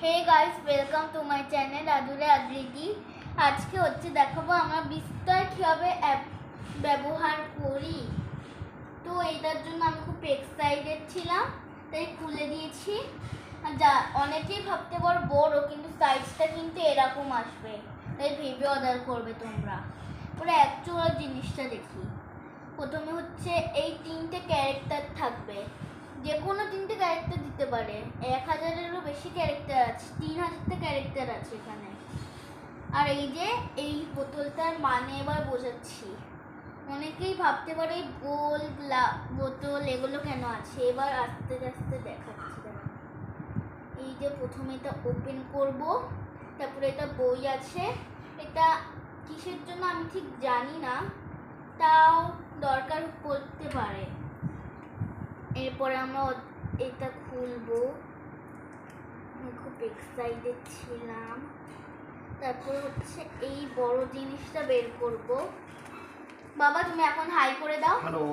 Hey guys, welcome to my channel আদুরে আদ্রিদি। আজকে হচ্ছে দেখাবো আমরা বিস্তার কীভাবে অ্যাপ ব্যবহার করি। তো এইটার জন্য আমি খুব এক্সাইটেড ছিলাম, তাই খুলে দিয়েছি। যা অনেকেই ভাবতে পারো বড়, কিন্তু সাইজটা কিন্তু এরকম আসবে, তাই ভেবে অর্ডার করবে তোমরা। পুরো অ্যাকচুয়াল জিনিসটা দেখি। প্রথমে হচ্ছে এই 3টে ক্যারেক্টার থাকবে, যে কোনো 3টে ক্যারেক্টার দিতে পারে। 1000-এরও বেশি ক্যারেক্টার আছে, 3000টা ক্যারেক্টার আছে এখানে। আর এই যে এই বোতলটার মানে এবার বোঝাচ্ছি। অনেকেই ভাবতে পারে এই গোল বোতল এগুলো কেন আছে, এবার আস্তে আস্তে দেখাচ্ছি। এই যে প্রথমে এটা ওপেন করব, তারপরে এটা বই আছে। এটা কিসের জন্য আমি ঠিক জানি না, তাও দরকার পড়তে পারে। এরপরে আমরা এটা খুলবো, আমি খুব এক্সাইটেড ছিলাম। তারপরে হচ্ছে এই বড় জিনিসটা বের করব। বাবা তুমি এখন হাই করে দাও। হ্যালো।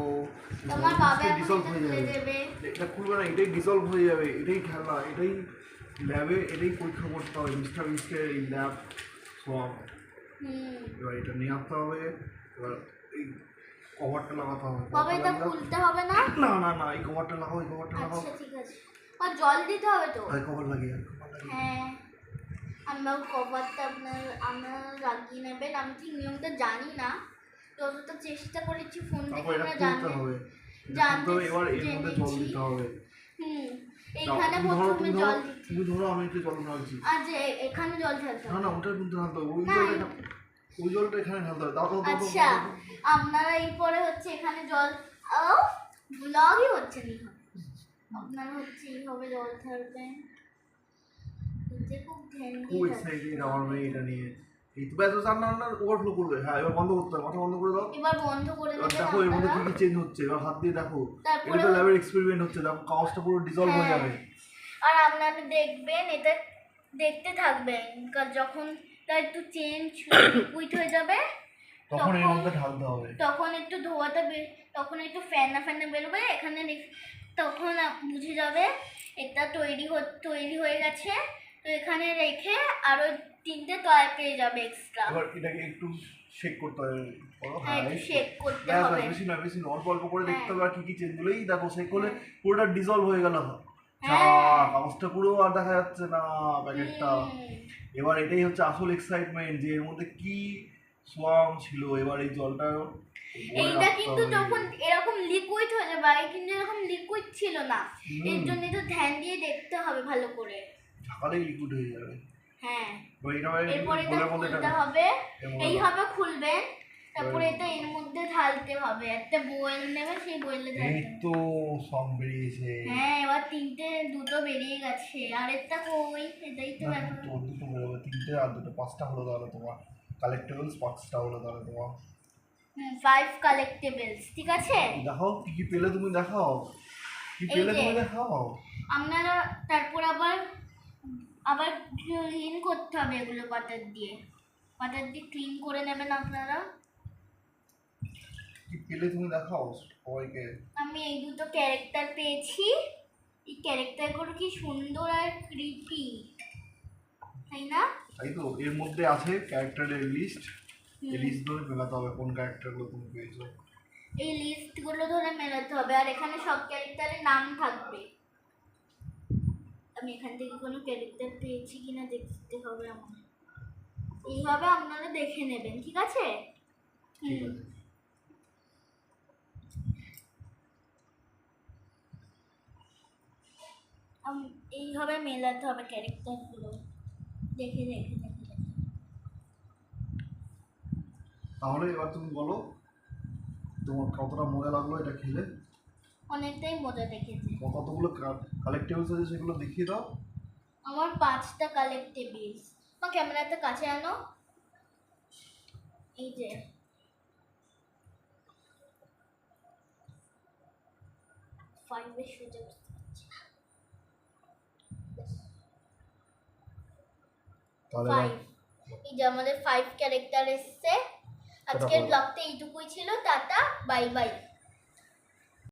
তোমার বাবা ডিসলভ হয়ে যাবে। এটা খুলবে না, এটাই ডিসলভ হয়ে যাবে। এটাই খেলা, এটাই ল্যাবে, এটাই পরীক্ষা করতে হবে। মিস্টার মিস্টার এই ল্যাব সব। এবার এটা নিয়ে আসতে হবে। এবার এই কভারটা লাগাতে হবে। বাবা এটা খুলতে হবে না? না না না, এই কভারটা লাগাও, এই কভারটা লাগাও। আচ্ছা ঠিক আছে। আর জল দিতে হবে তো? এই কভার লাগিয়ে। হ্যাঁ, আমরা কভারটা আপনারা লাগিয়ে নেবেন। আমি ঠিক নিয়মটা জানি না, যতটা চেষ্টা করেছি ফোন থেকে আমরা জানতে হবে। এবার এর মধ্যে জল দিতে হবে। এইখানে প্রথমে জল দিতে। তুমি ধরো, আমি একটু জল ঢালছি। আচ্ছা এখানে জল ঢালতে না হবে? না, ওটার মধ্যে ঢালতে হবে। ওই জলটা এখানে ঢালতে হবে। দাও দাও দাও। আচ্ছা, আপনারা এরপরে হচ্ছে এখানে জল ব্লগই হচ্ছে না। আপনারা হচ্ছে এইভাবে জল ঢালবেন। এটা খুব খুব এক্সাইটেড আমার মেয়ে এটা নিয়ে। এই তো ব্যাস রান্না ওভারফ্লো করবে। হ্যাঁ, এবার বন্ধ করতে হবে। মাথা বন্ধ করে দাও। এবার বন্ধ করে দেবেন। দেখো এর মধ্যে কি কি চেঞ্জ হচ্ছে, এবার হাত দিয়ে দেখো। এটা তো ল্যাবের এক্সপেরিমেন্ট হচ্ছে। দেখো কাগজটা পুরো ডিসলভ হয়ে যাবে। আর আপনারা দেখবেন, এটা দেখতে থাকবেন। যখন তার একটু চেঞ্জ লিকুইড হয়ে যাবে তখন এর মধ্যে ঢালতে হবে। তখন একটু ধোয়াটা তখন একটু ফেনা বেরোবে এখানে, তখন বুঝে যাবে এটা তৈরি হয়ে গেছে। তো এখানে রেখে আরো 3টে তয়া পেয়ে যাবে এক্সট্রা। এবার এটাকে একটু শেক করতে হবে। হ্যাঁ, একটু শেক করতে হবে। বেশি না, অল্প অল্প করে দেখতে হবে। আর কি কি চেঞ্জ হলেই দেখো, শেক করলে পুরোটা ডিসলভ হয়ে গেল। কাগজটা পুরো আর দেখা যাচ্ছে না, প্যাকেটটা। এবার এটাই হচ্ছে আসল এক্সাইটমেন্ট, যে এর মধ্যে কি সোয়াম ছিল। এবার এই জলটা এইটা কিন্তু যখন এরকম লিকুইড হয়ে যাবে, আগে কিন্তু এরকম লিকুইড ছিল না। এর জন্য তো ধ্যান দিয়ে দেখতে হবে ভালো করে। ঝাঁকালেই লিকুইড হয়ে যাবে। হ্যাঁ, এরপরে এটা খুলতে হবে। এইভাবে খুলবেন, তারপরে এটা এর মধ্যে ঢালতে হবে। একটা বয়েল নেবে, সেই বয়েলে ঢালতে। এই তো সব বেরিয়েছে। হ্যাঁ, এবার দুটো বেরিয়ে গেছে। আর একটা কই? এটাই তো ব্যাপার। দুটো বেরোবে, 3টে আর 2টো, 5টা হলো তাহলে তোমার। কালেক্টেবলস 5টা হলো তাহলে তোমার। 5 কালেক্টেবলস, ঠিক আছে। দেখো কি কি পেলে তুমি, দেখাও কি পেলে তুমি, দেখাও। আপনারা তারপর আবার ক্লিন করতে হবে এগুলো পাটার দিয়ে ক্লিন করে নেবেন আপনারা। কি পেলে তুমি দেখাও সবাইকে। আমি এই দুটো ক্যারেক্টার পেয়েছি। এই ক্যারেক্টারগুলো কি সুন্দর আর ক্রিপি, তাই না? তাই তো, এর মধ্যে আছে ক্যারেক্টারের লিস্ট। এই লিস্ট ধরে মেলাতে হবে কোন ক্যারেক্টারগুলো তুমি পেয়েছো। এই লিস্টগুলো ধরে মেলাতে হবে, আর এখানে সব ক্যারেক্টারের নাম থাকবে। আমি এখান থেকে কোনো ক্যারেক্টার পেয়েছি কিনা দেখতে হবে আমার। এইভাবে আপনারা দেখে নেবেন, ঠিক আছে? এইভাবে মেলাতে হবে ক্যারেক্টারগুলো, দেখে দেখে দেখে দেখে। তাহলে এবার তুমি বলো তোমার কতটা মজা লাগলো এটা খেলে। অনেকটাই মজা দেখেছি। কতগুলো কালেক্টেবলস আছে সেগুলো দেখিয়ে দাও। আমার 5টা কালেক্টেবলস। আমার ক্যামেরাটা কাছে আনো। এই যে ফাইভের সোজা এই যে আমাদের 5 ক্যারেক্টার এসছে। আজকের ব্লগটা এইটুকুই ছিল। Tata, bye bye.